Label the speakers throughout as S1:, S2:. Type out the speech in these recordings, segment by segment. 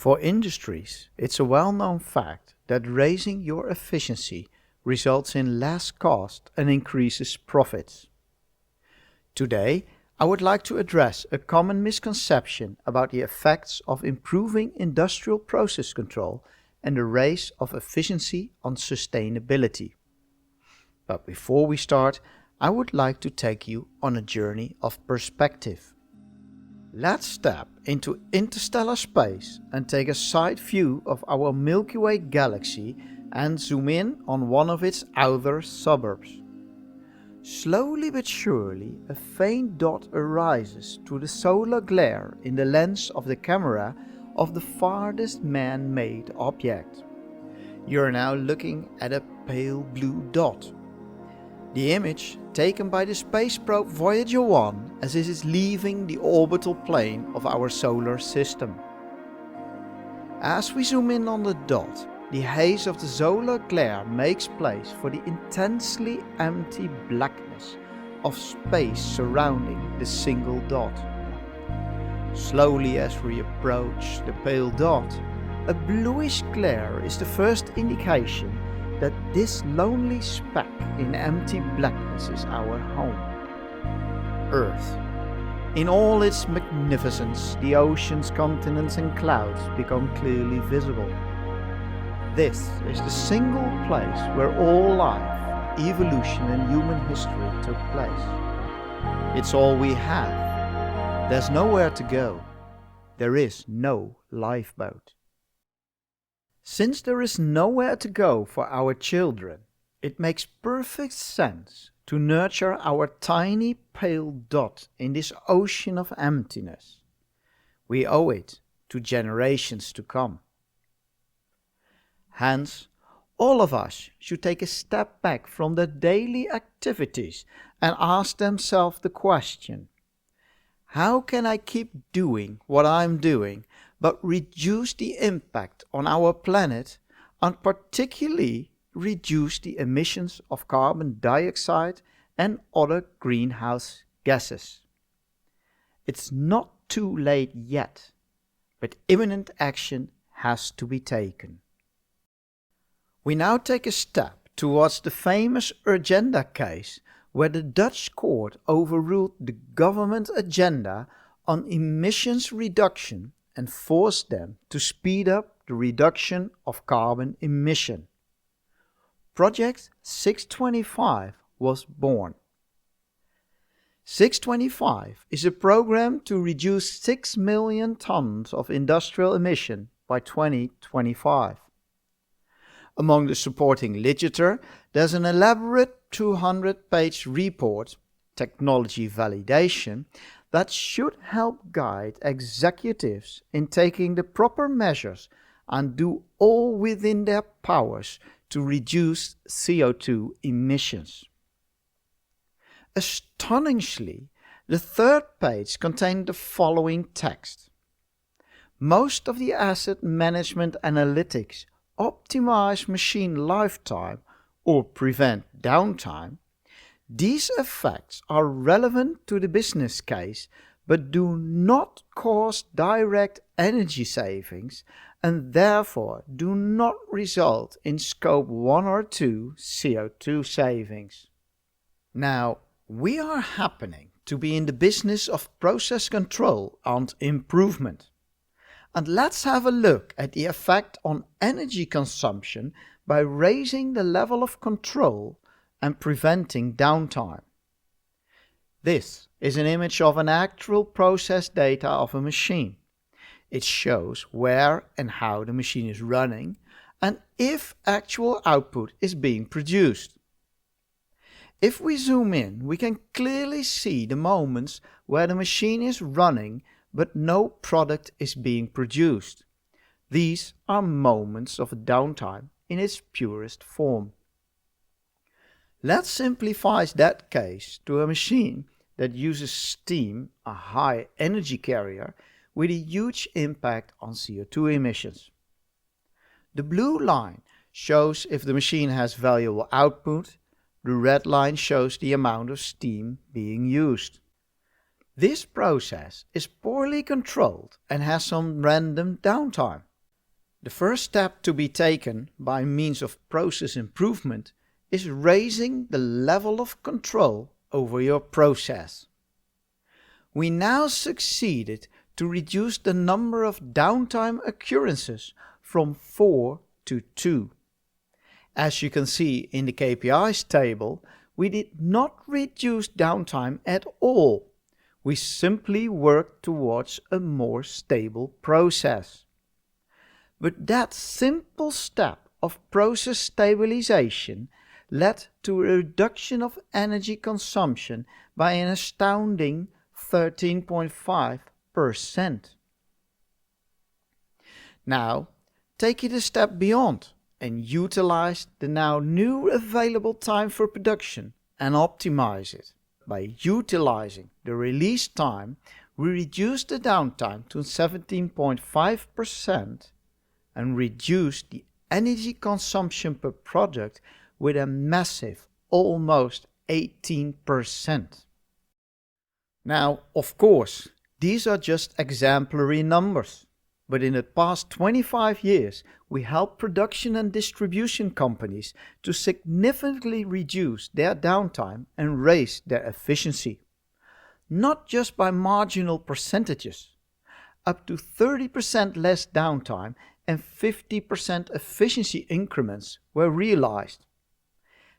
S1: For industries, it's a well-known fact that raising your efficiency results in less cost and increases profits. Today, I would like to address a common misconception about the effects of improving industrial process control and the raise of efficiency on sustainability. But before we start, I would like to take you on a journey of perspective. Let's step into interstellar space and take a side view of our Milky Way galaxy and zoom in on one of its outer suburbs. Slowly but surely, a faint dot arises through the solar glare in the lens of the camera of the farthest man-made object. You are now looking at a pale blue dot. The image taken by the space probe Voyager 1 as it is leaving the orbital plane of our solar system. As we zoom in on the dot, the haze of the solar glare makes place for the intensely empty blackness of space surrounding the single dot. Slowly as we approach the pale dot, a bluish glare is the first indication that this lonely speck in empty blackness is our home. Earth. In all its magnificence, the oceans, continents and clouds become clearly visible. This is the single place where all life, evolution and human history took place. It's all we have. There's nowhere to go. There is no lifeboat. Since there is nowhere to go for our children, it makes perfect sense to nurture our tiny pale dot in this ocean of emptiness. We owe it to generations to come. Hence, all of us should take a step back from their daily activities and ask themselves the question: how can I keep doing what I'm doing but reduce the impact on our planet and particularly reduce the emissions of carbon dioxide and other greenhouse gases? It's not too late yet, but imminent action has to be taken. We now take a step towards the famous Urgenda case, where the Dutch court overruled the government agenda on emissions reduction and forced them to speed up the reduction of carbon emission. Project 625 was born. 625 is a program to reduce 6 million tons of industrial emission by 2025. Among the supporting literature, there's an elaborate 200-page report, Technology Validation, that should help guide executives in taking the proper measures and do all within their powers to reduce CO2 emissions. Astonishingly, the third page contained the following text: most of the asset management analytics optimize machine lifetime or prevent downtime. These effects are relevant to the business case but do not cause direct energy savings and therefore do not result in scope 1 or 2 CO2 savings. Now, we are happening to be in the business of process control and improvement. And let's have a look at the effect on energy consumption by raising the level of control and preventing downtime. This is an image of an actual process data of a machine. It shows where and how the machine is running and if actual output is being produced. If we zoom in, we can clearly see the moments where the machine is running but no product is being produced. These are moments of downtime in its purest form. Let's simplify that case to a machine that uses steam, a high energy carrier, with a huge impact on CO2 emissions. The blue line shows if the machine has valuable output, the red line shows the amount of steam being used. This process is poorly controlled and has some random downtime. The first step to be taken by means of process improvement is raising the level of control over your process. We now succeeded to reduce the number of downtime occurrences from 4 to 2. As you can see in the KPIs table, we did not reduce downtime at all. We simply worked towards a more stable process. But that simple step of process stabilization led to a reduction of energy consumption by an astounding 13.5%. Now, take it a step beyond and utilize the now new available time for production and optimize it. By utilizing the release time, we reduced the downtime to 17.5% and reduced the energy consumption per product with a massive almost 18%. Now, of course, these are just exemplary numbers, but in the past 25 years we helped production and distribution companies to significantly reduce their downtime and raise their efficiency. Not just by marginal percentages. Up to 30% less downtime and 50% efficiency increments were realized.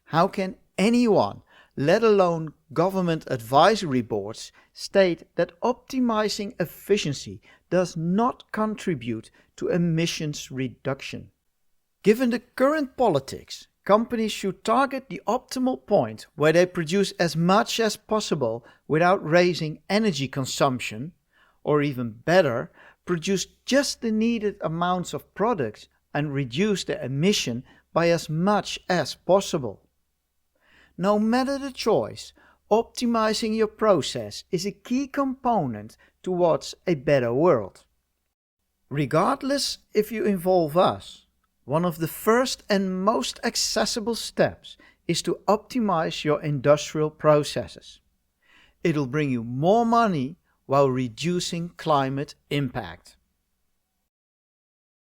S1: How can anyone, let alone government advisory boards, state that optimizing efficiency does not contribute to emissions reduction? Given the current politics, companies should target the optimal point where they produce as much as possible without raising energy consumption, or even better, produce just the needed amounts of products and reduce the emission by as much as possible. No matter the choice, optimizing your process is a key component towards a better world. Regardless if you involve us, one of the first and most accessible steps is to optimize your industrial processes. It'll bring you more money while reducing climate impact.